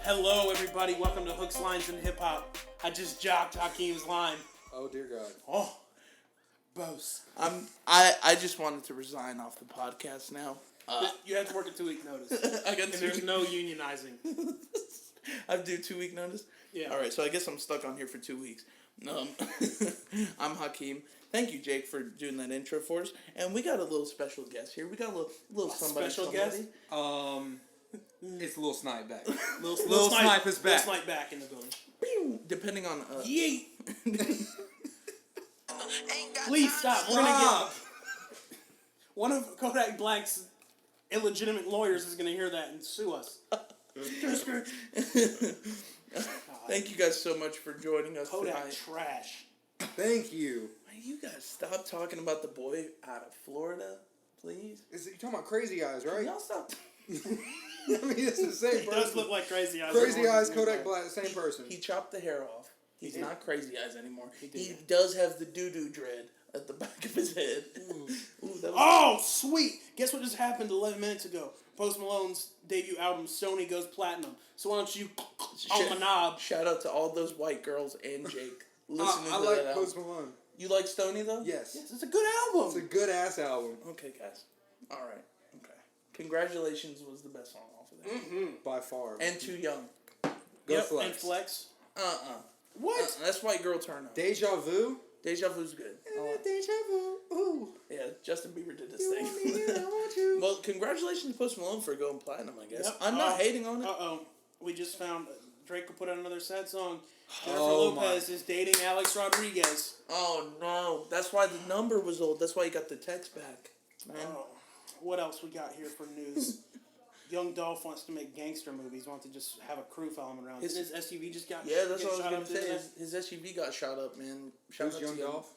Hello, everybody. Welcome to Hooks, Lines, and Hip Hop. I just jocked Hakeem's line. Oh dear God. Oh, Bose. I just wanted to resign off the podcast now. You have to work a 2-week notice. I got And there's no unionizing. I have to do 2-week notice? Yeah. All right, so I guess I'm stuck on here for 2 weeks. I'm Hakeem. Thank you, Jake, for doing that intro for us. And we got a little special guest here. We got a little somebody. Special guest? It's Lil Snipe back. Lil Snipe is back. Lil Snipe back in the building. Depending on... Yeet! Please stop. We're going to get... One of Kodak Black's illegitimate lawyers is going to hear that and sue us. Thank you guys so much for joining us Kodak tonight. trash. Thank you. You guys stop talking about the boy out of Florida, please. You're talking about Crazy Eyes, right? Y'all stop... I mean, it's the same It person. does look like Crazy Eyes. Crazy Eyes, Kodak Black, same person. He chopped the hair off. He's did. not Crazy Eyes anymore. He He does have the doo-doo dread at the back of his head. Ooh, that was Oh, sweet! Guess what just happened 11 minutes ago? Post Malone's debut album, Sony, goes platinum. So why don't you, on my knob? Shout out to all those white girls and Jake listening I to like that album. Post Malone. You like Stoney though? Yes. Yes, it's a good album. It's a good ass album. Okay, guys. All right. Okay. Congratulations was the best song off of that. By far. And Too Young. Go Flex. And Flex. What? That's white girl turn up. Deja Vu. Deja Vu's good. Deja Vu. Ooh. Yeah, Justin Bieber did this You thing. want me here, I want you. Well, congratulations to Post Malone for going platinum, I guess. Yep. I'm not hating on it. We just found Drake will put out another sad song. Jennifer Oh, Lopez is dating Alex Rodriguez. Oh no, that's why the number was old. That's why you got the text back, man. Oh, what else we got here for news? Young Dolph wants to make gangster movies. Wants to just have a crew follow him around. His SUV just got Yeah, that's get what I shot was up gonna say. today. His SUV got shot up, man. Shout Who's out Young to him. Dolph?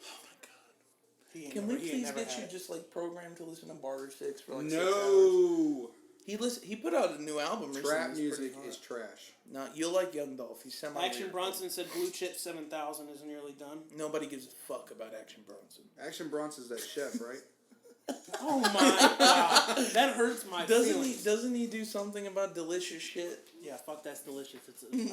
Oh my god. He ain't Can never- we he ain't please never get you had it. just like programmed to listen to Barter Six for like 6 hours? No. He put out a new album recently. Trap It's music pretty hot. is trash. No, you'll like Young Dolph. He's semi. Action Bronson said Blue Chip 7000 is nearly done. Nobody gives a fuck about Action Bronson. Action Bronson's that chef, right? Oh my god, that hurts my feelings. Doesn't he do something about delicious shit? Yeah, fuck, that's delicious.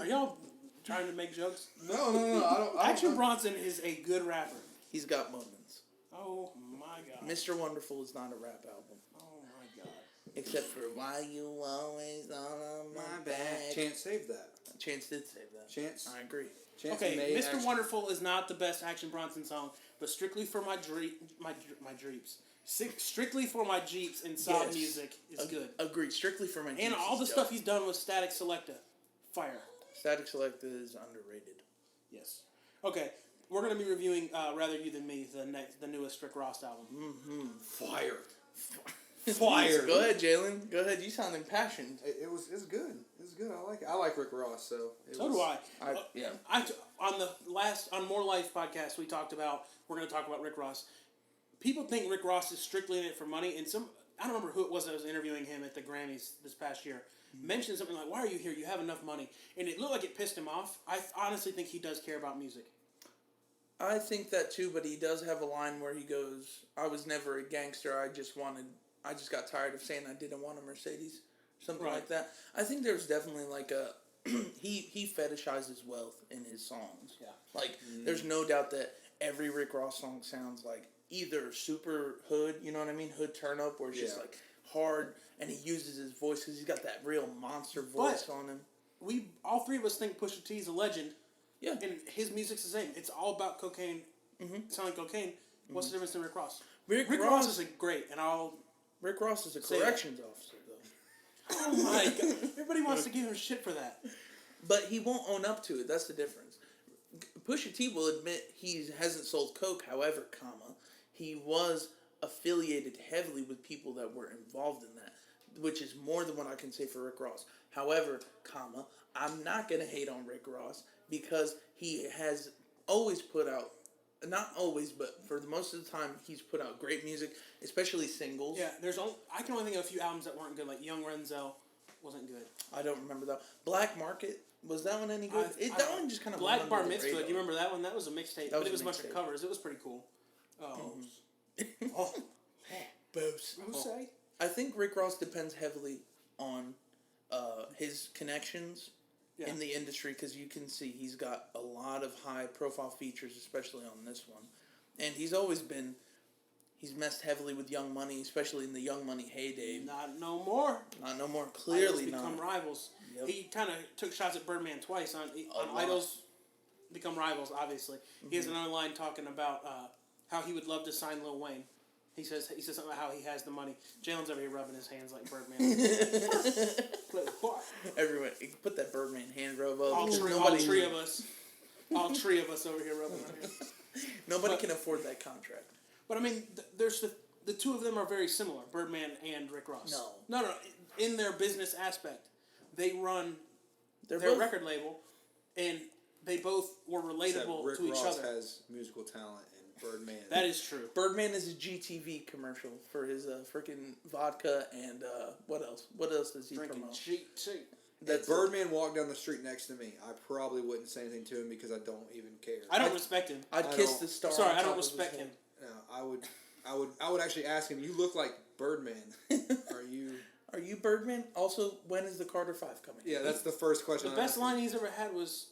Are y'all trying to make jokes? No. I don't. Action Bronson is a good rapper. He's got moments. Oh my god. Mr. Wonderful is not a rap album. Oh my god. Except for Why You Always On My Back. Chance saved that. Chance did save that. Chance. I agree. Chance Okay, made Mr. Action- Wonderful is not the best Action Bronson song, but Strictly for My Dreeps. Strictly for My Jeeps and sob Yes. music is good. Agreed. Strictly for my And Jeeps all the is stuff dope. he's done with Static Selecta. Fire. Static Selecta is underrated. Yes. Okay, we're going to be reviewing Rather You Than Me, the newest Rick Ross album. Fire. Fire. Go ahead, Jaylin. Go ahead. You sound impassioned. It's good. It's good. I like it. I like Rick Ross, so. So do I. Yeah. On More Life podcast, we're going to talk about Rick Ross. People think Rick Ross is strictly in it for money, and I don't remember who it was that was interviewing him at the Grammys this past year, mentioned something like, why are you here? You have enough money. And it looked like it pissed him off. I honestly think he does care about music. I think that too, but he does have a line where he goes, I was never a gangster, I just got tired of saying I didn't want a Mercedes. Something Right. like that. I think there's definitely like a he fetishizes wealth in his songs. Yeah. Like there's no doubt that every Rick Ross song sounds like either super hood, you know what I mean? Hood turn up where it's just like hard and he uses his voice because he's got that real monster voice on him. All three of us think Pusha T is a legend. Yeah. And his music's the same. It's all about cocaine, selling cocaine. What's the difference in Rick Ross? Rick Ross is great, and Rick Ross is a Say corrections officer though. oh my god, everybody wants to give him shit for that. But he won't own up to it. That's the difference. Pusha T will admit he hasn't sold coke. However, he was affiliated heavily with people that were involved in that, which is more than what I can say for Rick Ross. However, I'm not going to hate on Rick Ross because he has always put out, not always, but for the most of the time, he's put out great music, especially singles. Yeah, I can only think of a few albums that weren't good, like Young Renzel wasn't good. I don't remember that. Black Market, was that one any good? That one just kind of Black Bar Mitzvah, do you remember that one? That was a mixtape, but it was a bunch mixtape. of covers. It was pretty cool. Boos. Who say? I think Rick Ross depends heavily on his connections in the industry, because you can see he's got a lot of high profile features, especially on this one, and he's messed heavily with Young Money, especially in the Young Money heyday. Not no more. Not no more. Clearly Idols become not. rivals. Yep. He kind of took shots at Birdman twice on Idols become rivals. Obviously, he has another line talking about how he would love to sign Lil Wayne. He says something about how he has the money. Jalen's over here rubbing his hands like Birdman. Everyone, put that Birdman hand rub up. All three of us over here rubbing our hands. Nobody can afford that contract. But I mean, there's the two of them are very similar, Birdman and Rick Ross. No. In their business aspect, they run their record label, and they both were relatable Rick to each Ross other. has musical talent, and Birdman. That is true. Birdman is a GTV commercial for his freaking vodka and what else? What else does he Drinking promote? cheap. If Birdman walked down the street next to me, I probably wouldn't say anything to him because I don't even care. I don't respect him. I'd kiss the star. Sorry, on I top don't of his respect head. him. No, I would actually ask him. You look like Birdman. Are you Birdman? Also, when is the Carter 5 coming? Yeah, that's the first question. The best line he's ever had was,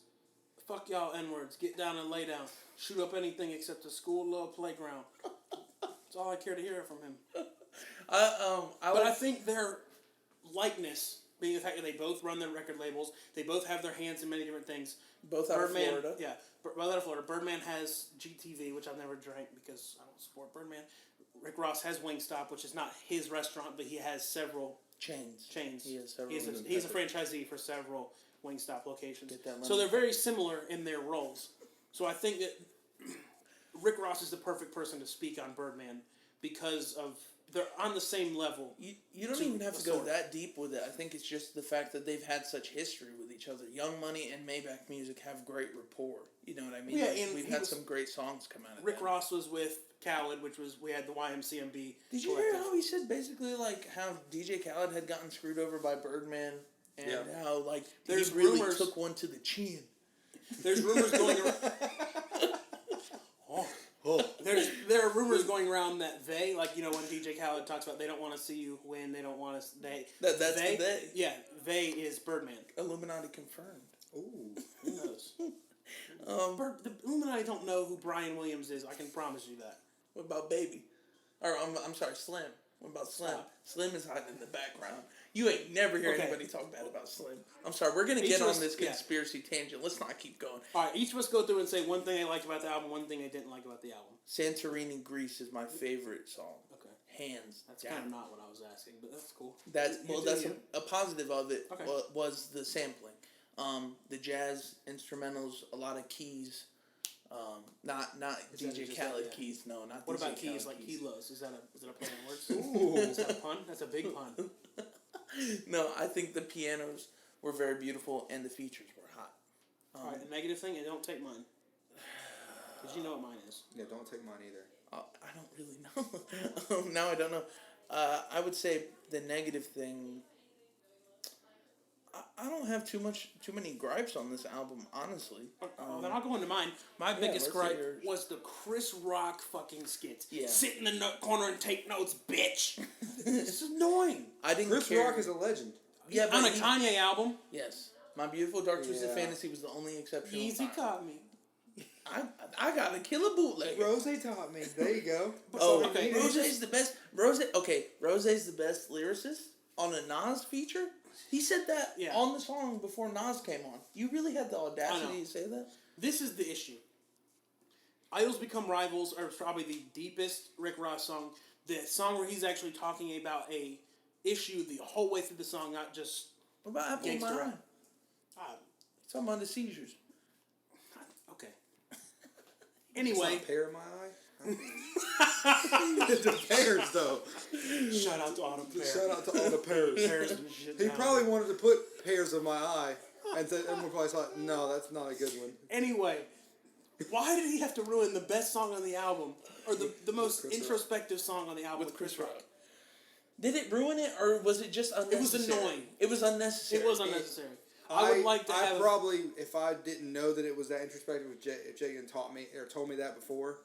"Fuck y'all N-words. Get down and lay down. Shoot up anything except a school little playground." That's all I care to hear from him. I think their likeness, being the fact that they both run their record labels, they both have their hands in many different things. Both out of Florida. Yeah, both out of Florida. Birdman has GTV, which I've never drank because I don't support Birdman. Rick Ross has Wingstop, which is not his restaurant, but he has several chains. He has several. He's a franchisee for several Wingstop locations. Get So they're very similar in their roles. So I think that Rick Ross is the perfect person to speak on Birdman because of they're on the same level. You don't even have to go that deep with it. I think it's just the fact that they've had such history with each other. Young Money and Maybach Music have great rapport. You know what I mean? Yeah, like, and we've had some great songs come out of Rick that. Ross was with Khaled, which was we had the YMCMB. Did you hear how he said basically like how DJ Khaled had gotten screwed over by Birdman and how like there's he really rumors, took one to the chin. There's rumors going around. There are rumors going around that they, like, you know, when DJ Khaled talks about they don't want to see you win, they don't want to. That's they. The they. Yeah, they is Birdman. Illuminati confirmed. Ooh, who knows? The Illuminati don't know who Brian Williams is. I can promise you that. What about Baby? Or I'm sorry, Slim. What about Slim? Stop. Slim is hiding in the background. You ain't never hear anybody talk bad about Slim. I'm sorry, we're gonna get on this conspiracy tangent. Let's not keep going. All right, each of us go through and say one thing I liked about the album, one thing I didn't like about the album. Santorini Greece is my favorite song. Okay. Hands. That's kind of not what I was asking, but that's cool. That's a positive of it. Okay. Was the sampling, the jazz instrumentals, a lot of keys. Not DJ Khaled keys. No, not. What DJ about keys Khaled like keys. kilos? Is that a play on words? Ooh, is that a pun? That's a big pun. No, I think the pianos were very beautiful and the features were hot. All right, a negative thing, and don't take mine. Because you know what mine is. yeah, don't take mine either. I don't really know. Now I don't know. I would say the negative thing. I don't have too many gripes on this album, honestly. Then I'll go into mine. My biggest let's gripe hear yours. was the Chris Rock fucking skits. Yeah. Sit in the corner and take notes, bitch. This is annoying. I didn't Chris care. Rock is a legend. Yeah, On a Kanye album. Yes. My Beautiful Dark Twisted Yeah. Fantasy was the only exception. Easy caught me. I got a killer bootleg. Rose taught me. There you go. Oh, okay. Rose's the best. Rose's the best lyricist on a Nas feature. He said that on the song before Nas came on. You really had the audacity to say that? This is the issue. Idols Become Rivals are probably the deepest Rick Ross song. The song where he's actually talking about a issue the whole way through the song, not just What about Apple in My gangster Eye? rap. Talking about the seizures. Okay. Anyway. Pear in my eye? The pears, though. Shout out to all the pears. Shout out to all the pears. He probably wanted to put pears in my eye, and everyone probably thought, no, that's not a good one. Anyway, why did he have to ruin the best song on the album, or the most introspective song on the album with Chris Rock? Did it ruin it, or was it just unnecessary? It was annoying. It was unnecessary. It was unnecessary. I would like to have. Probably, if I didn't know that it was that introspective, if Jaylin taught me or told me that before,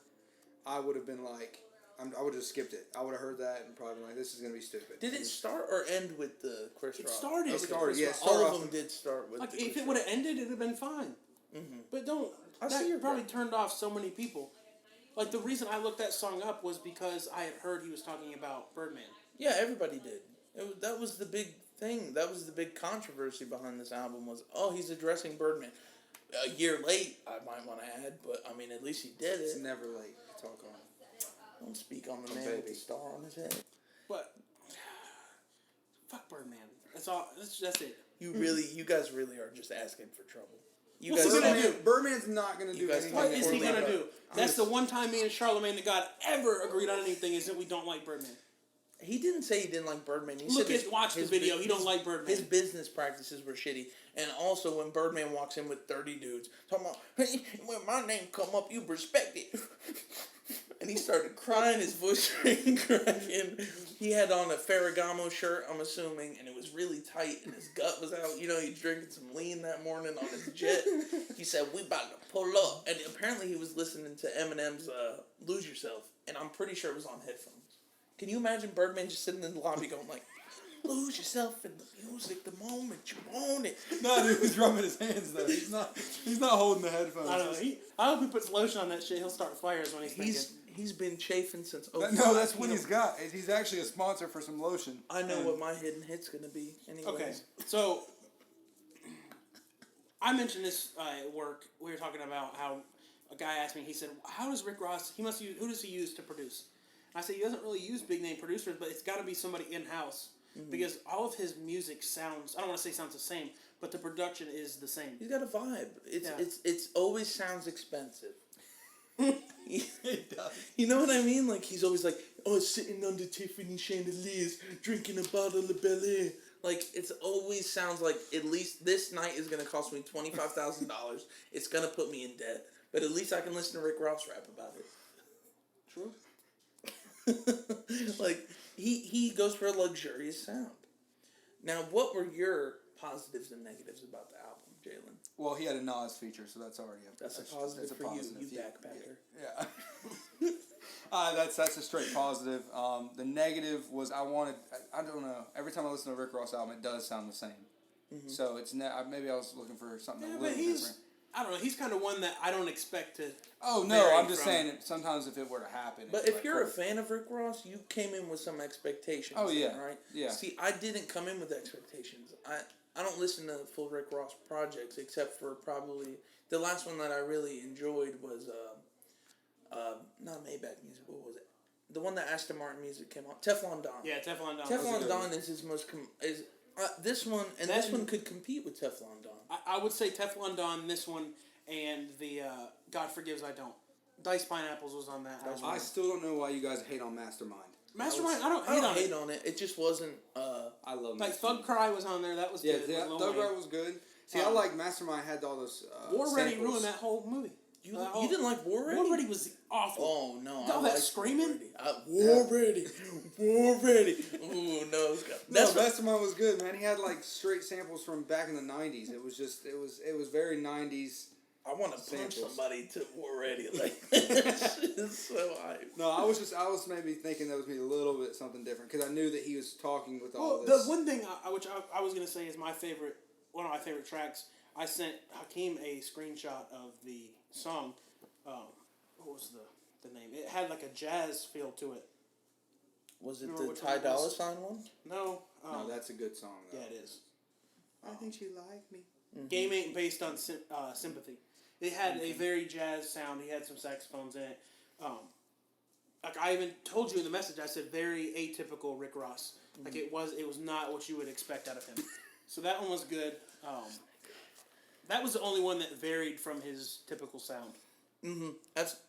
I would have been like, I would have just skipped it. I would have heard that and probably been like, this is gonna be stupid. Did it start or end with the Chris Rock? It started. It started. Yeah, All of them did start with. Like the if Chris it would have ended, it'd have been fine. Mm-hmm. But don't. I That see your probably point. turned off so many people. Like the reason I looked that song up was because I had heard he was talking about Birdman. Yeah, everybody did. That was the big thing. That was the big controversy behind this album was, oh, he's addressing Birdman. A year late, I might want to add, but I mean, at least he did It's it. never late to talk on. Don't speak on the man baby. with the star on his head. But fuck Birdman. That's all. That's it. You guys really are just asking for trouble. You What's guys he gonna are- do? Birdman's not gonna do guys anything. What is he Poorly gonna done. do? That's the one time me and Charlamagne the God ever agreed on anything is that we don't like Birdman. He didn't say he didn't like Birdman. He Look said at watch the video. He don't like Birdman. His business practices were shitty, and also when Birdman walks in with 30 dudes talking about, hey, when my name come up, you respect it, and he started crying. His voice started cracking. He had on a Ferragamo shirt, I'm assuming, and it was really tight, and his gut was out. You know, he drinking some lean that morning on his jet. He said, "We about to pull up," and apparently he was listening to Eminem's "Lose Yourself," and I'm pretty sure it was on headphones. Can you imagine Birdman just sitting in the lobby going like, "Lose yourself in the music the moment you want it." No, dude, he's rubbing his hands though. He's not holding the headphones. I don't know. I hope he puts lotion on that shit. He'll start fires when he's thinking. He's been chafing since. No, that's what he's got. He's actually a sponsor for some lotion. I know what my hidden hit's gonna be. Anyways. Okay, so I mentioned this at work. We were talking about how a guy asked me. He said, "How does Rick Ross? Who does he use to produce?" I said he doesn't really use big name producers, but it's got to be somebody in house because all of his music sounds. I don't want to say sounds the same, but the production is the same. He's got a vibe. It's always sounds expensive. It does. You know what I mean? Like he's always like, "Oh, sitting under Tiffany chandeliers, drinking a bottle of Bel Air." Like it's always sounds like at least this night is gonna cost me $25,000. It's gonna put me in debt, but at least I can listen to Rick Ross rap about it. True. Like he goes for a luxurious sound. Now, what were your positives and negatives about the album, Jaylin? Well, he had a Nas feature, so that's already That's a positive for you, backpacker. Yeah. That's a straight positive. The negative was I don't know. Every time I listen to a Rick Ross album, it does sound the same. Mm-hmm. So it's maybe I was looking for something a little different. I don't know. He's kind of one that I don't expect to. Oh no, I'm just saying. Sometimes if it were to happen. But if you're a fan of Rick Ross, you came in with some expectations. Oh yeah, right. Yeah. See, I didn't come in with expectations. I don't listen to full Rick Ross projects except for probably the last one that I really enjoyed was not Maybach Music. What was it? The one that Aston Martin music came out. Teflon Don. Yeah, Teflon Don. Teflon Don is his most this one and this one could compete with Teflon Don. I would say Teflon Don, this one, and the God Forgives I Don't. Diced Pineapples was on that. I still don't know why you guys hate on Mastermind. Mastermind, I don't hate on it. It just wasn't. I love like Mastermind. Thug Cry was on there. That was good. Yeah, Thug Cry was good. See, I like Mastermind had all those. War Ready samples. ruined that whole movie. You didn't like War Ready? War Ready was awful. Oh no! All that screaming. War Ready. Ooh no! That's Mastermind was good, man. He had like straight samples from back in the '90s. It was just, it was very '90s. I want to punch somebody to War Ready. Like it's so hype. No, I was maybe thinking that was maybe a little bit something different because I knew that he was talking with all Well, this. the one thing which I was gonna say is one of my favorite tracks. I sent Hakeem a screenshot of the song. What was the name? It had like a jazz feel to it. Was it Remember the which Ty one it Dolla was? $ign one? No. No, that's a good song, though. Yeah, it is. I think she liked me. Mm-hmm. Game Ain't based on Sympathy. It had a very jazz sound. He had some saxophones in it. Like I even told you in the message, I said very atypical Rick Ross. Like it was not what you would expect out of him. So that one was good. That was the only one that varied from his typical sound. Mm-hmm.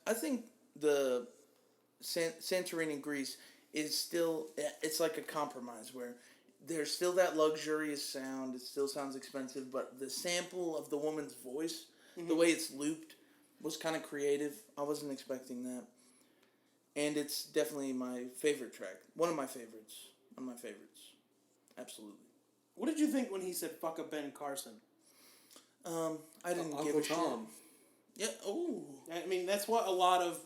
I think the Santorini Greece is still, it's like a compromise where there's still that luxurious sound. It still sounds expensive, but the sample of the woman's voice, the way it's looped, was kind of creative. I wasn't expecting that. And it's definitely my favorite track. One of my favorites. Absolutely. What did you think when he said "fuck up Ben Carson"? I didn't give Uncle a Tom. shit. Yeah. Oh. I mean, that's what a lot of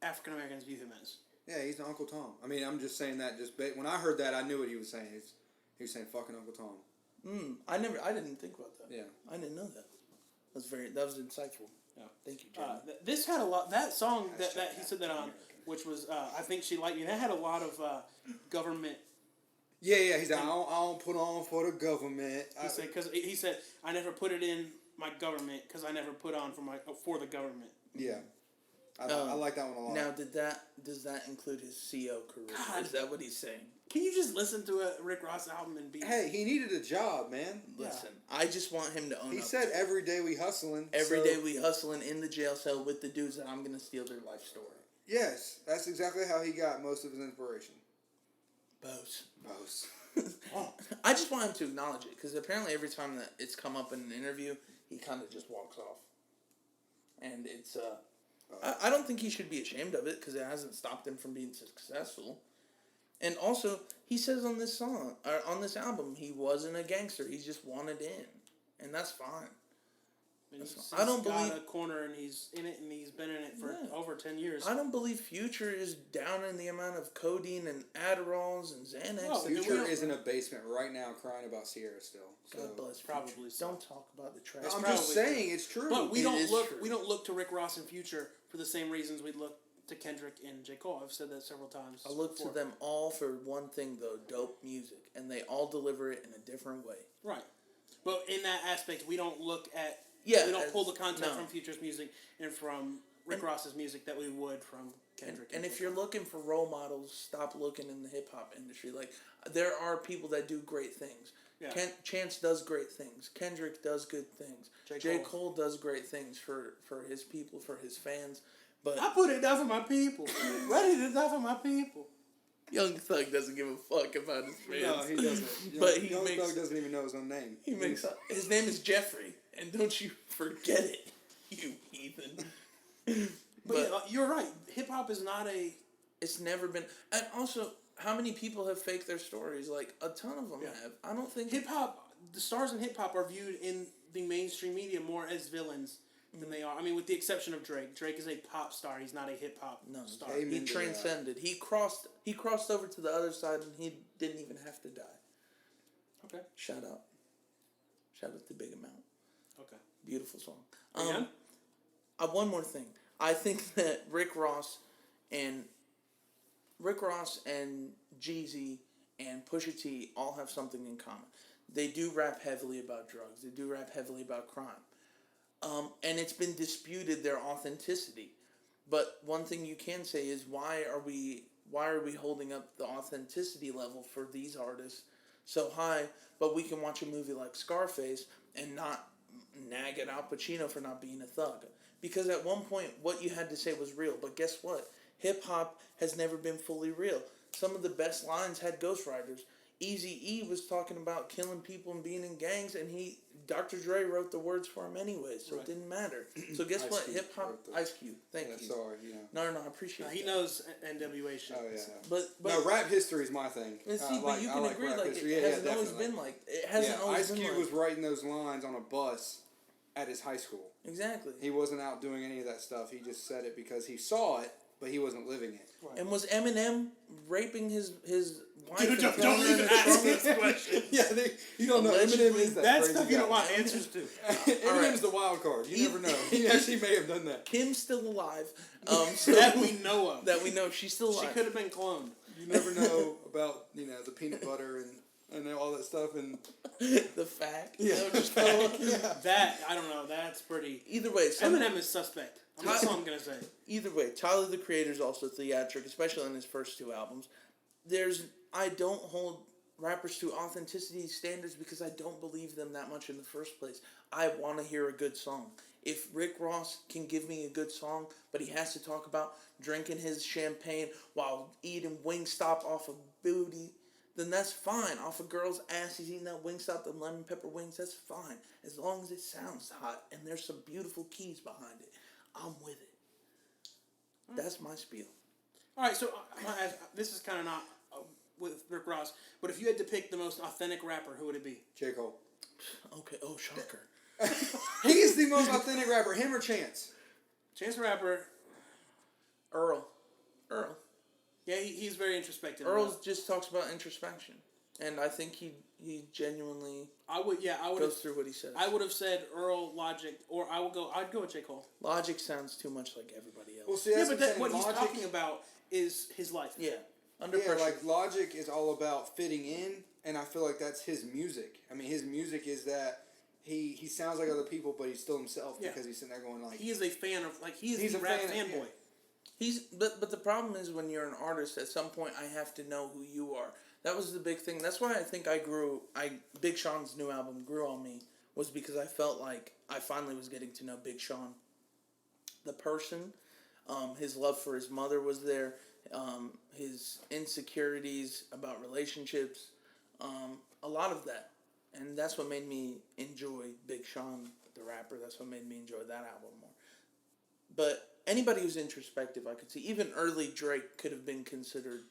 African Americans view him as. Yeah, he's Uncle Tom. I mean, I'm just saying that. When I heard that, I knew what he was saying. He was saying fucking Uncle Tom. I didn't think about that. Yeah. I didn't know that. That was insightful. Yeah. Thank you, John. This had a lot. That song that he said that on, which was I think she liked me. That had a lot of government. Yeah. He's like, I don't put on for the government. He said I never put it in my government because I never put on for the government. Yeah. I like that one a lot. Now, does that include his CO career? God. Is that what he's saying? Can you just listen to a Rick Ross album and be... Hey, he needed a job, man. Listen, I just want him to own up. He said every day we hustling. Every day we hustling in the jail cell with the dudes that I'm going to steal their life story. Yes, that's exactly how he got most of his inspiration. Bose. I I just want him to acknowledge it, because apparently every time that it's come up in an interview, he kind of just walks off. And it's... I don't think he should be ashamed of it, because it hasn't stopped him from being successful. And also, he says on this song, or on this album, he wasn't a gangster. He just wanted in, and that's fine. I don't believe a corner, and he's in it, and he's been in it for over 10 years. I don't believe Future is down in the amount of codeine and Adderalls and Xanax. No, Future is in a basement right now crying about Sierra still. So. God bless. Probably. So. Don't talk about the trash. I'm just saying it's true. But we It don't is look. true. We don't look to Rick Ross and Future for the same reasons we look to Kendrick and J. Cole. I've said that several times. I look to them all for one thing though: dope music, and they all deliver it in a different way. Right. But in that aspect, we don't look at. Yeah, we don't pull the content from Future's music and from Rick Ross's music that we would from Kendrick. And if you're looking for role models, stop looking in the hip hop industry. Like, there are people that do great things. Yeah. Chance does great things. Kendrick does good things. J. Cole does great things for his people, for his fans. But I put it down for my people. Ready to die for my people. Young Thug doesn't give a fuck about his fans. No, he doesn't. But Young Thug doesn't even know his own name. His name is Jeffrey, and don't you forget it, you heathen. But you're right. Hip hop is not a. It's never been. And also, how many people have faked their stories? Like, a ton of them have. I don't think hip hop. The stars in hip hop are viewed in the mainstream media more as villains than they are. I mean, with the exception of Drake. Drake is a pop star. He's not a hip hop star. He transcended. He crossed over to the other side, and he didn't even have to die. Okay. Shout out to Big Amount. Okay. Beautiful song. One more thing. I think that Rick Ross and Jeezy and Pusha T all have something in common. They do rap heavily about drugs. They do rap heavily about crime. And it's been disputed their authenticity. But one thing you can say is why are we holding up the authenticity level for these artists so high, but we can watch a movie like Scarface and not nag at Al Pacino for not being a thug? Because at one point, what you had to say was real. But guess what? Hip-hop has never been fully real. Some of the best lines had ghostwriters. Eazy-E was talking about killing people and being in gangs, and Dr. Dre wrote the words for him anyway, so it didn't matter. So guess what? Hip-hop... Ice Cube. Thank you. Sorry, No, I appreciate it. He knows NWA shit. Oh, yeah. But no, rap history is my thing. But you can agree, it hasn't always been like... It hasn't always been like... Ice Cube was writing those lines on a bus at his high school. Exactly. He wasn't out doing any of that stuff. He just said it because he saw it, but he wasn't living it. Right. And was Eminem raping his wife? Dude, don't even ask this question. You don't know. Eminem is that That's crazy stuff you guy. don't want answers to. Eminem's the wild card. You never know. He actually may have done that. Kim's still alive. So that we know of. That we know. She's still alive. She could have been cloned. You never know about the peanut butter and all that stuff and the fact. Yeah. That I don't know. That's pretty. Either way, Eminem is suspect. That's all I'm gonna say. Either way, Tyler the Creator is also theatric, especially on his first two albums. I don't hold rappers to authenticity standards because I don't believe them that much in the first place. I want to hear a good song. If Rick Ross can give me a good song, but he has to talk about drinking his champagne while eating Wingstop off of booty, then that's fine. Off a girl's ass, he's eating that Wingstop, the lemon pepper wings, that's fine. As long as it sounds hot and there's some beautiful keys behind it, I'm with it. That's my spiel. All right, so this is kind of not with Rick Ross, but if you had to pick the most authentic rapper, who would it be? J. Cole. Okay, oh, shocker. He's the most authentic rapper, him or Chance? Chance the Rapper. Earl. Yeah, Yeah, he's very introspective. Earl just talks about introspection, and I think he genuinely goes through what he says. I would have said Earl, Logic, or I'd go with J. Cole. Logic sounds too much like everybody else. Well, see, that's what he's talking about is his life. Yeah. Under pressure. Like Logic is all about fitting in, and I feel like that's his music. I mean, his music is that he sounds like other people, but he's still himself because he's sitting there going like... He is a fan of, like, he's a rap fanboy. But the problem is when you're an artist, at some point I have to know who you are. That was the big thing. That's why I think Big Sean's new album grew on me, was because I felt like I finally was getting to know Big Sean. The person, his love for his mother was there, his insecurities about relationships, a lot of that. And that's what made me enjoy Big Sean, the rapper. That's what made me enjoy that album more. But anybody who's introspective, I could see. Even early Drake could have been considered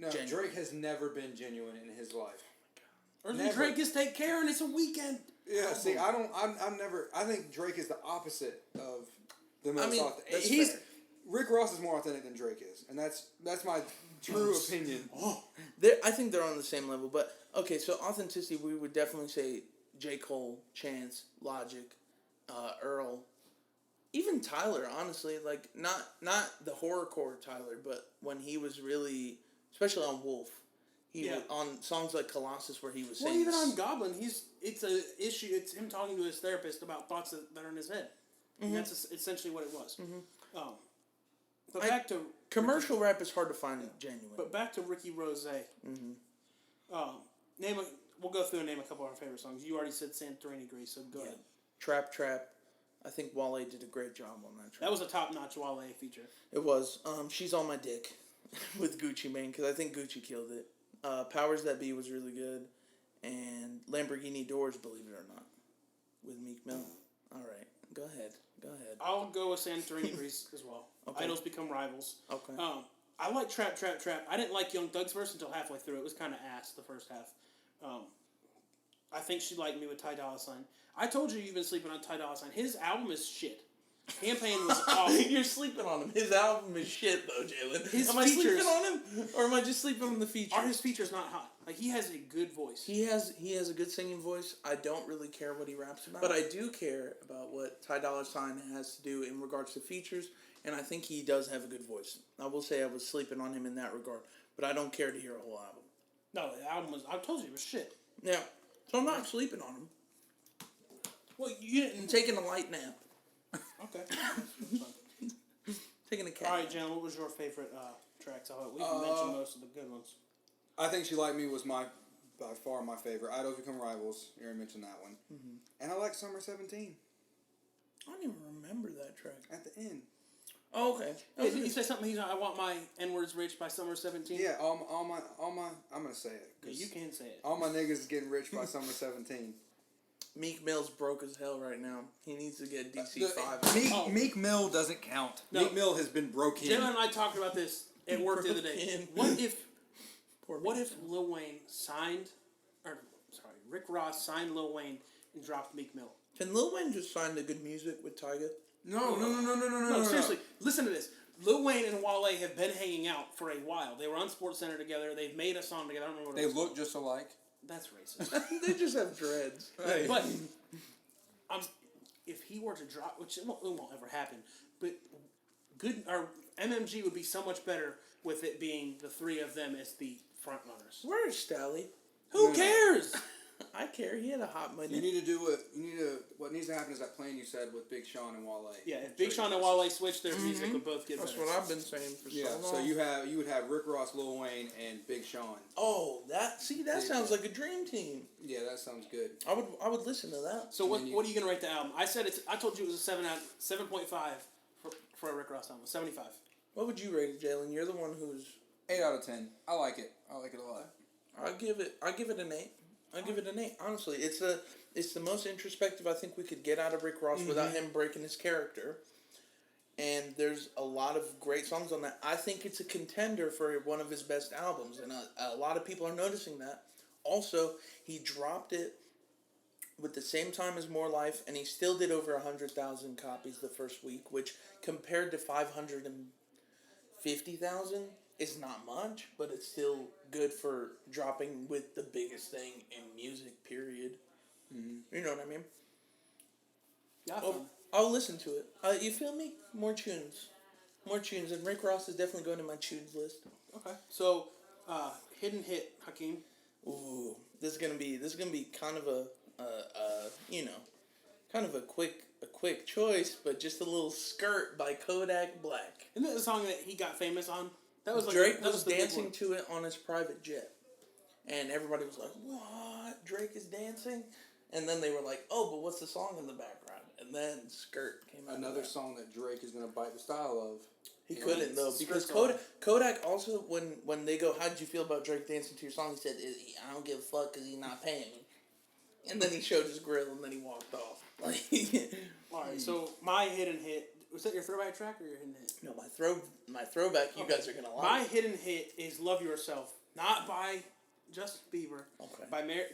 genuine. Drake has never been genuine in his life. Early Drake is Take Care and it's a weekend. Yeah, see, I think Drake is the opposite of the most authentic. Rick Ross is more authentic than Drake is, and that's my true opinion. I think they're on the same level, but okay, so authenticity, we would definitely say J. Cole, Chance, Logic, Earl, even Tyler, honestly, like not the horrorcore Tyler, but when he was really, especially on Wolf, on songs like Colossus where he was saying... Well, even on Goblin, it's an issue, it's him talking to his therapist about thoughts that are in his head. Mm-hmm. And that's essentially what it was. Mm-hmm. But back to... Commercial rap is hard to find genuine. But back to Ricky Rose. Mm-hmm. We'll go through and name a couple of our favorite songs. You already said Santorini Grease, so go ahead. Trap. I think Wale did a great job on that track. That was a top-notch Wale feature. It was. She's on My Dick with Gucci Mane, because I think Gucci killed it. Powers That Be was really good. And Lamborghini Doors, believe it or not, with Meek Mill. All right. Go ahead. I'll go with Santorini Grease as well. Okay. Idols Become Rivals. Okay. I like Trap. I didn't like Young Thug's verse until halfway through. It was kind of ass, the first half. I think She Liked Me with Ty Dolla $ign. I told you you've been sleeping on Ty Dolla $ign. His album is shit. Campaign was awful. You're sleeping on him. His album is shit, though, Jaylin. Am I sleeping on him? Or am I just sleeping on the features? Are his features not hot? Like, he has a good voice. He has a good singing voice. I don't really care what he raps about. But I do care about what Ty Dolla $ign has to do in regards to features, and I think he does have a good voice. I will say I was sleeping on him in that regard, but I don't care to hear a whole album. No, the album was... I told you it was shit. Yeah. So I'm not sleeping on him. Well, you didn't... I'm taking a light nap. Okay. Taking a cat. All right, Jan, what was your favorite tracks? We've mentioned most of the good ones. I think She Liked Me was by far my favorite. Idols Become Rivals. You already mentioned that one. Mm-hmm. And I like Summer 17. I don't even remember that track. At the end. Oh, okay. Yeah, did you say something? I want my N-words rich by Summer 17? Yeah, all my. I'm gonna say it. Yeah, you can say it. All my niggas is getting rich by Summer 17. Meek Mill's broke as hell right now. He needs to get DC-5. Meek Mill doesn't count. No. Meek Mill has been broke in. Jalen and I talked about this at work the other day. What if Lil Wayne Rick Ross signed Lil Wayne and dropped Meek Mill? Can Lil Wayne just sign the good music with Tyga? No, seriously, listen to this. Lil Wayne and Wale have been hanging out for a while. They were on SportsCenter together. They've made a song together. I don't remember what it was. They look just alike. That's racist. They just have dreads. Hey. But if he were to drop, which it won't ever happen, but MMG would be so much better with it being the three of them as the front runners. Where's Stally? Who cares? I care. He had a hot minute. What needs to happen is that plan you said with Big Sean and Wale. Yeah, if Big Sean and Wale switch, their music would both get better. That's what I've been saying for so long. So you would have Rick Ross, Lil Wayne, and Big Sean. Oh, that sounds like a dream team. Yeah, that sounds good. I would listen to that. So what are you gonna rate the album? I told you it was a 7.5 for a Rick Ross album. 75. What would you rate it, Jaylin? You're the one who's 8 out of 10. I like it. I like it a lot. I give it an 8. I give it an 8. Honestly, it's the most introspective I think we could get out of Rick Ross without him breaking his character. And there's a lot of great songs on that. I think it's a contender for one of his best albums, and a lot of people are noticing that. Also, he dropped it with the same time as More Life, and he still did over 100,000 copies the first week, which compared to 550,000 is not much, but it's still good for dropping with the biggest thing in music, period. You know what I mean? Yeah. I'll listen to it. You feel me? More tunes. And Rick Ross is definitely going to my tunes list. Okay. So, hidden hit, Hakeem. Ooh, this is gonna be kind of a kind of a quick choice, but just a little Skrt by Kodak Black. Isn't that the song that he got famous on? That was like Drake that was the big dancing one. to it on his private jet, and everybody was like, "What? Drake is dancing?" And then they were like, "Oh, but what's the song in the background?" And then Skrt came out. Another song that Drake is gonna bite the style of. He couldn't though, because Kodak also when they go, "How did you feel about Drake dancing to your song?" He said, "I don't give a fuck because he's not paying me." And then he showed his grill and then he walked off. All right, so my hidden hit, was that your throwback track or your hidden hit? No, my throwback. You guys are gonna like. My hidden hit is "Love Yourself," not by Justin Bieber. Okay. By Mary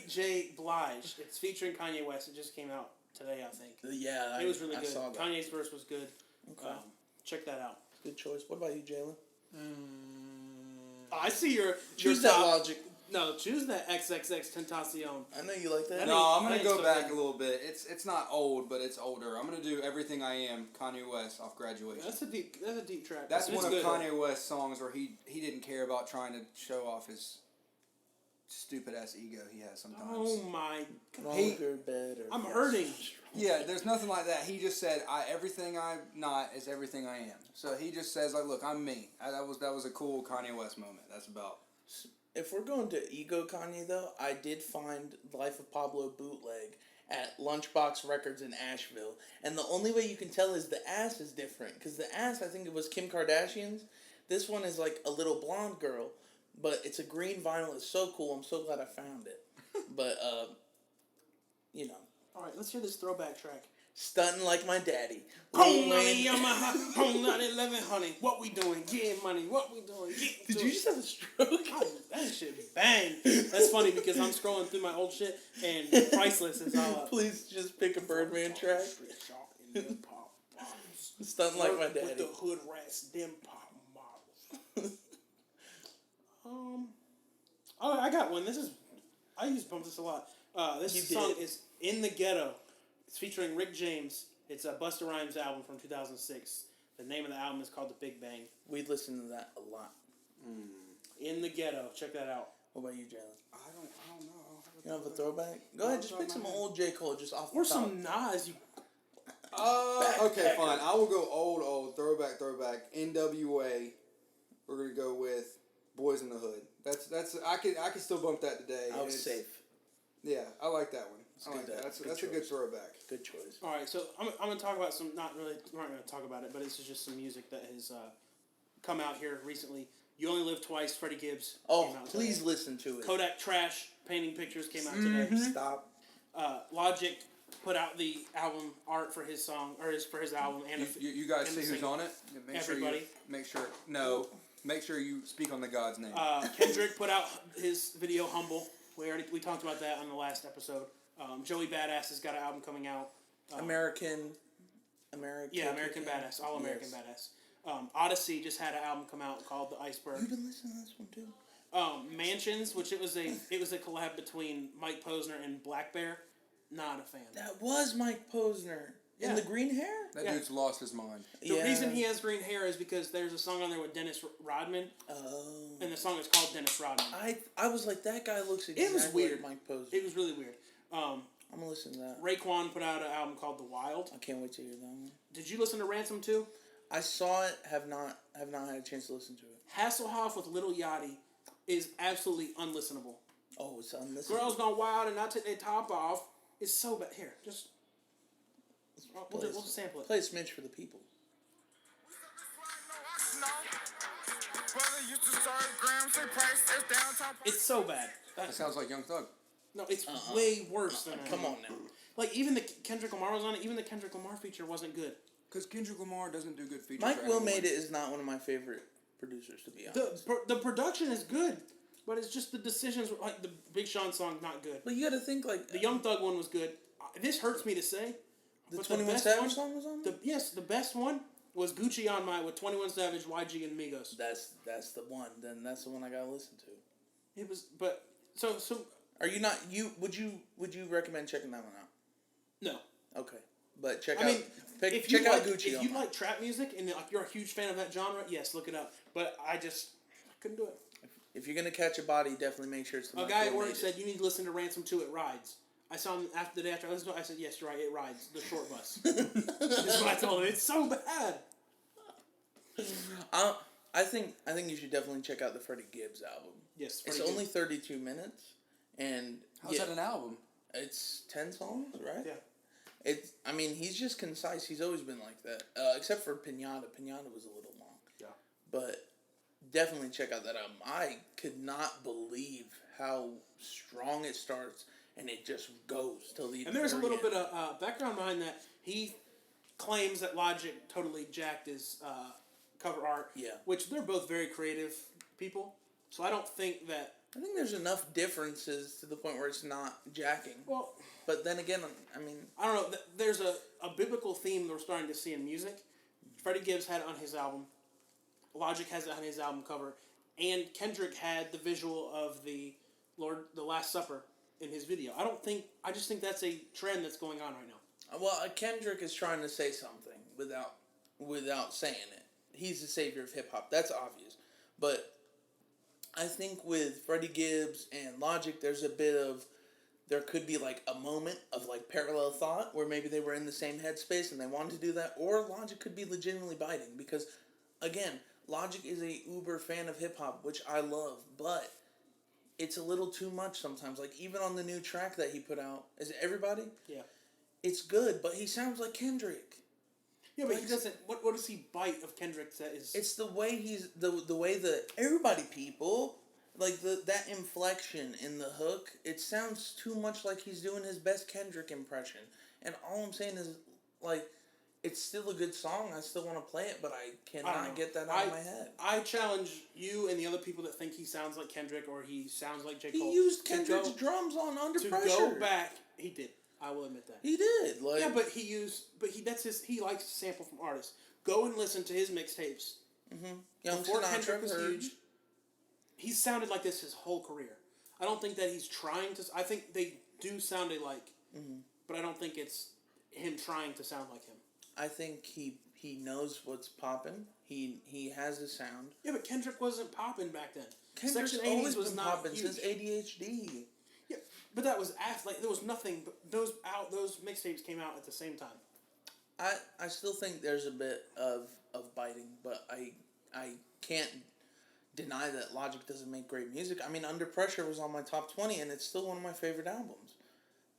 J. Blige. It's featuring Kanye West. It just came out today, I think. Yeah, it was really good. Saw that. Kanye's verse was good. Okay. Check that out. Good choice. What about you, Jaylin? I see your Choose that top. logic. No, choose that XXX Tentacion. I know you like that. No, I'm gonna I ain't go so back good. a little bit. It's not old, but it's older. I'm gonna do "Everything I Am," Kanye West off Graduation. That's a deep track. That's It's one of good. Kanye West's songs where he didn't care about trying to show off his stupid ass ego he has sometimes. Oh my God. Stronger, better. I'm hurting. Yeah, there's nothing like that. He just said, "Everything I'm not is everything I am." So he just says, like, "Look, I'm me." That was a cool Kanye West moment. That's about. If we're going to ego Kanye though, I did find Life of Pablo bootleg at Lunchbox Records in Asheville, and the only way you can tell is the ass is different because the ass, I think it was Kim Kardashian's. This one is like a little blonde girl, but it's a green vinyl. It's so cool. I'm so glad I found it. But you know. All right, let's hear this throwback track. Stuntin' like my daddy. Home money, Yamaha, home 911, honey. What we doing? Getting money. What we doing? Did you just have a stroke? God, that shit bang. That's funny because I'm scrolling through my old shit and Priceless is all up. Please just pick a Birdman track. Stuntin' like my daddy. With the hood rats, them pop models. Oh, I got one. I use bump this a lot. This song is "In the Ghetto." It's featuring Rick James. It's a Busta Rhymes album from 2006. The name of the album is called The Big Bang. We listen to that a lot. In the Ghetto. Check that out. What about you, Jaylin? I don't know. You have a throwback? Go ahead, just pick some old J. Cole just off the Or top. some Nas. You Okay, fine. I will go old throwback. NWA. We're gonna go with Boyz-n-the-Hood. That's I can still bump that today. I was safe. Yeah, I like that one. I like good. that. That's Good a good choice. throwback. Good choice. All right, so I'm going to talk about some, we're not going to talk about it, but this is just some music that has come out here recently. You Only Live Twice, Freddie Gibbs. Oh, came out please today. listen to it. Kodak Trash, Painting Pictures came out today. Stop. Logic put out the album art for his song, or for his album. And You guys and see the who's single. on it? Everybody. Make sure you speak on the God's name. Kendrick put out his video Humble. We talked about that on the last episode. Joey Badass has got an album coming out. American Badass. All American Badass. Odyssey just had an album come out called The Iceberg. You've been listening to this one too. Mansions, which it was a collab between Mike Posner and Black Bear. Not a fan. That was Mike Posner. Yeah. In the green hair? That dude's lost his mind. The reason he has green hair is because there's a song on there with Dennis Rodman. Oh. And the song is called Dennis Rodman. I was like, that guy looks exactly It was weird. like Mike Posner. It was really weird. I'm going to listen to that. Raekwon put out an album called The Wild. I can't wait to hear that one. Did you listen to Ransom too? I saw it, have not had a chance to listen to it. Hasselhoff with Lil Yachty is absolutely unlistenable. Oh, it's unlistenable. Girls Gone Wild and Not Take Their Top Off. It's so bad. Here, just... We'll just sample it. Play a smidge for the people. It's so bad. That sounds like Young Thug. No, it's way worse than that. Come on now. Like, even the Kendrick Lamar was on it. Even the Kendrick Lamar feature wasn't good. Because Kendrick Lamar doesn't do good features. Mike Will Made It is not one of my favorite producers, to be honest. The production is good, but it's just the decisions. Like, the Big Sean song, not good. But you got to think, like... The Young Thug one was good. This hurts me to say. The but 21 best Savage one, song was on there? Yes, the best one was Gucci on My with 21 Savage, YG, and Migos. That's the one. Then that's the one I gotta listen to. It was, but so Are you not you? Would you recommend checking that one out? no. Okay, but check I out. mean, if check you out like, Gucci. if on you mine. like trap music and like you're a huge fan of that genre, yes, look it up. But I couldn't do it. If you're gonna catch a body, definitely make sure it's the A one guy that at work made said it. you need to listen to Ransom 2. It rides. I saw him after the day after I listened to it. I said, yes, you're right. It rides. The short bus. That's what I told him. It's so bad. I think you should definitely check out the Freddie Gibbs album. Yes, It's Freddie only Gibbs. 32 minutes, and How's that an album? It's 10 songs, right? Yeah. I mean, he's just concise. He's always been like that. Except for Pinata. Pinata was a little long. Yeah. But definitely check out that album. I could not believe how strong it starts, and it just goes till the And there's a very little end. bit of background behind that. He claims that Logic totally jacked his cover art. Yeah. Which they're both very creative people. So I don't think that... I think there's enough differences to the point where it's not jacking. Well... But then again, I mean... I don't know. There's a biblical theme we're starting to see in music. Freddie Gibbs had it on his album. Logic has it on his album cover. And Kendrick had the visual of the Last Supper in his video. I just think that's a trend that's going on right now. Well, Kendrick is trying to say something without saying it. He's the savior of hip-hop. That's obvious. But I think with Freddie Gibbs and Logic, there could be like a moment of like parallel thought where maybe they were in the same headspace and they wanted to do that, or Logic could be legitimately biting because, again, Logic is a uber fan of hip hop, which I love, but it's a little too much sometimes. Like even on the new track that he put out, is it Everybody? Yeah. It's good, but he sounds like Kendrick. Yeah, but he doesn't... What does he bite of Kendrick that is... It's the way he's the way that everybody people. Like, that inflection in the hook, it sounds too much like he's doing his best Kendrick impression. And all I'm saying is, like, it's still a good song. I still want to play it, but I cannot get that out of my head. I challenge you and the other people that think he sounds like Kendrick or he sounds like J. Cole. He used Kendrick's drums on Under Pressure. To go back, he did. I will admit that. He did. Like, yeah, but he likes to sample from artists. Go and listen to his mixtapes. Mm-hmm. Young Before Sinatra Kendrick was heard. huge, he sounded like this his whole career. I don't think that he's trying to... I think they do sound alike, but I don't think it's him trying to sound like him. I think he knows what's popping. He has a sound. Yeah, but Kendrick wasn't popping back then. Kendrick's Section 80s always was been not popping huge. since ADHD. Yeah, but that was after. Like, there was nothing. But those mixtapes came out at the same time. I still think there's a bit of biting, but I can't deny that Logic doesn't make great music. I mean, Under Pressure was on my top 20, and it's still one of my favorite albums.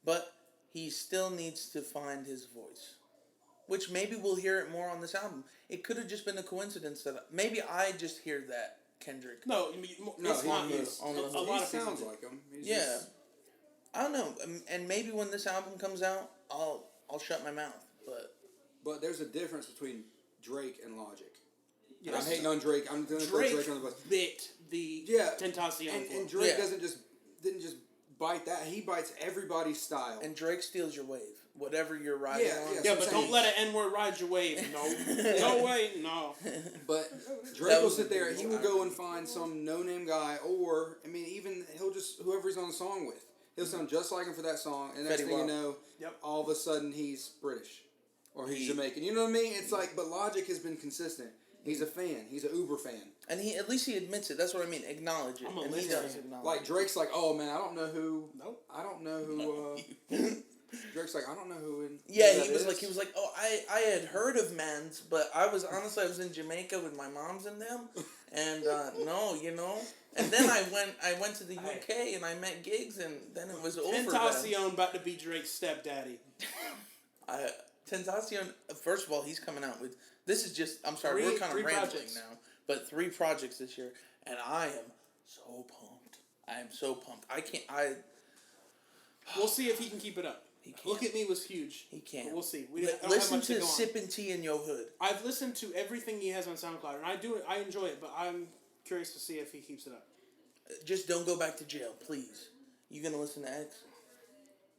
But he still needs to find his voice, which maybe we'll hear it more on this album. It could have just been a coincidence that maybe I just hear that Kendrick. No, it's not. A lot of sounds people like him. He's Yeah. just- I don't know, and maybe when this album comes out, I'll shut my mouth. But there's a difference between Drake and Logic. Yes. I'm hating on Drake. I'm going to throw Drake on the bus. bit the Tentacion. And Drake didn't just bite that. He bites everybody's style. And Drake steals your wave, whatever you're riding on. Yeah, but don't let an N-word ride your wave. No, no way, no. But Drake will sit there. He will go and find some no-name guy, or I mean, even whoever he's on the song with. He'll sound just like him for that song, and next thing you know, all of a sudden he's British or he's Jamaican. You know what I mean? It's like, but Logic has been consistent. He's a fan. He's an Uber fan. And at least he admits it. That's what I mean. Acknowledge it. And he does acknowledge like Drake's like, oh man, I don't know who. Nope. I don't know who. Drake's like, I don't know who. He was like, oh, I had heard of Mans, but I was in Jamaica with my moms and them, and no, you know. And then I went to the UK and I met Gigs, and then it was over. Tentacion about to be Drake's stepdaddy. Tentacion. First of all, he's coming out with. This is just. I'm sorry, we're kind of rambling projects now, but 3 projects this year, and I am so pumped. I am so pumped. We'll see if he can keep it up. Look at Me was huge. He can't. But we'll see. Listen to Sippin' Tea in Your Hood. I've listened to everything he has on SoundCloud, and I enjoy it, but I'm curious to see if he keeps it up. Just don't go back to jail, please. You gonna listen to X?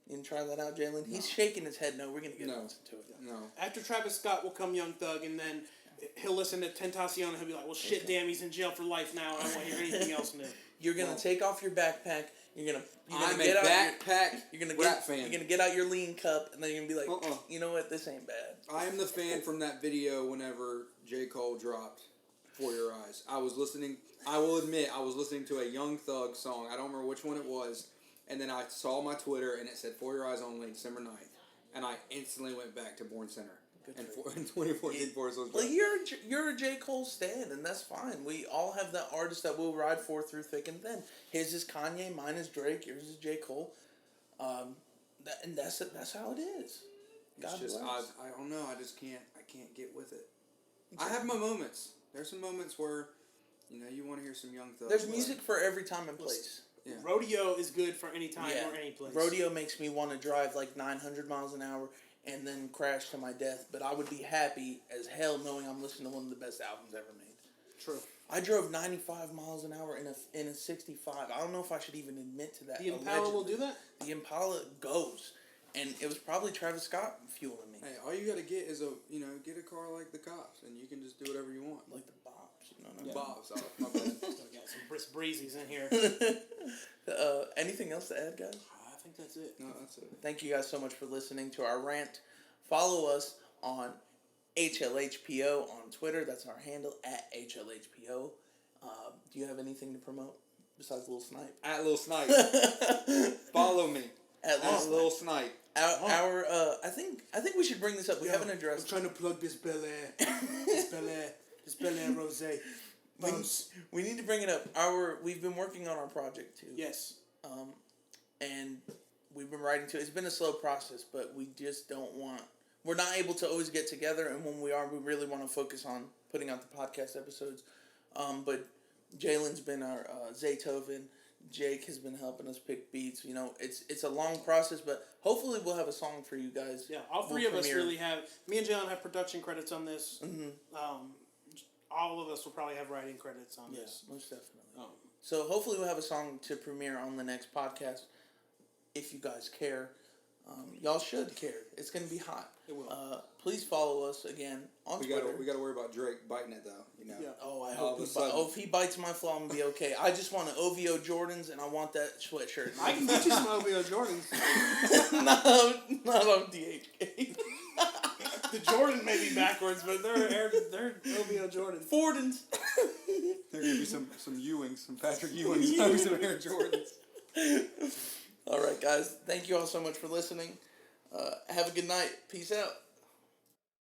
You gonna try that out, Jaylin? He's shaking his head. No, we're gonna get listen to it. No. After Travis Scott will come Young Thug, and then he'll listen to Tentacion and he'll be like, well, shit, damn, he's in jail for life now. I don't want to hear anything else new. You're gonna take off your backpack. You're gonna I'm get a out backpack you're gonna rap fan. You're gonna get out your lean cup, and then you're gonna be like, you know what, this ain't bad. I am the fan from that video whenever J. Cole dropped For Your Eyes. I will admit, I was listening to a Young Thug song. I don't remember which one it was. And then I saw my Twitter, and it said For Your Eyes only, December 9th. And I instantly went back to Born Center. And in 2014, Forest was like you're a J. Cole stan, and that's fine. We all have that artist that we'll ride for through thick and thin. His is Kanye, mine is Drake, yours is J. Cole. And that's how it is. God bless. I don't know. I can't get with it. I have my moments. There's some moments where, you want to hear some Young Thug. There's music for every time and place. Yeah. Rodeo is good for any time or any place. Rodeo makes me want to drive like 900 miles an hour and then crash to my death, but I would be happy as hell knowing I'm listening to one of the best albums ever made. True. I drove 95 miles an hour in a 65. I don't know if I should even admit to that. The Impala will do that? The Impala goes. And it was probably Travis Scott fueling me. Hey, all you got to get is get a car like the Cops, and you can just do whatever you want. Like the Bobs. No. Bobs. Oh, my bad. Got some breezies in here. Anything else to add, guys? I think that's it. No, that's it. Thank you guys so much for listening to our rant. Follow us on HLHPO on Twitter. That's our handle, at HLHPO. Do you have anything to promote besides Lil Snipe? At Lil Snipe. Follow me. At Lil Snipe. I think we should bring this up. We haven't addressed. I'm trying to plug this Bel Air. This Bel Air Rosé. We need to bring it up. We've been working on our project too. Yes. And we've been writing to it. It's been a slow process, but we just we're not able to always get together, and when we are, we really want to focus on putting out the podcast episodes. But Jaylin's been our Zaytoven. Jake has been helping us pick beats. It's a long process, but hopefully we'll have a song for you guys. Yeah, all three of us really have. Me and Jaylin have production credits on this. Mm-hmm. All of us will probably have writing credits on this. Yeah, most definitely. So hopefully we'll have a song to premiere on the next podcast. If you guys care, y'all should care. It's going to be hot. It will. Please follow us again on Twitter. We got to worry about Drake biting it though. Yeah. Oh, I hope if he bites my flaw, I'm gonna be okay. I just want an OVO Jordans, and I want that sweatshirt. I can get you some OVO Jordans. not on DHK. The Jordan may be backwards, but they're OVO Jordans. Fordans. There gonna be some Ewings, some Patrick Ewings, some Air Jordans. All right, guys. Thank you all so much for listening. Have a good night. Peace out.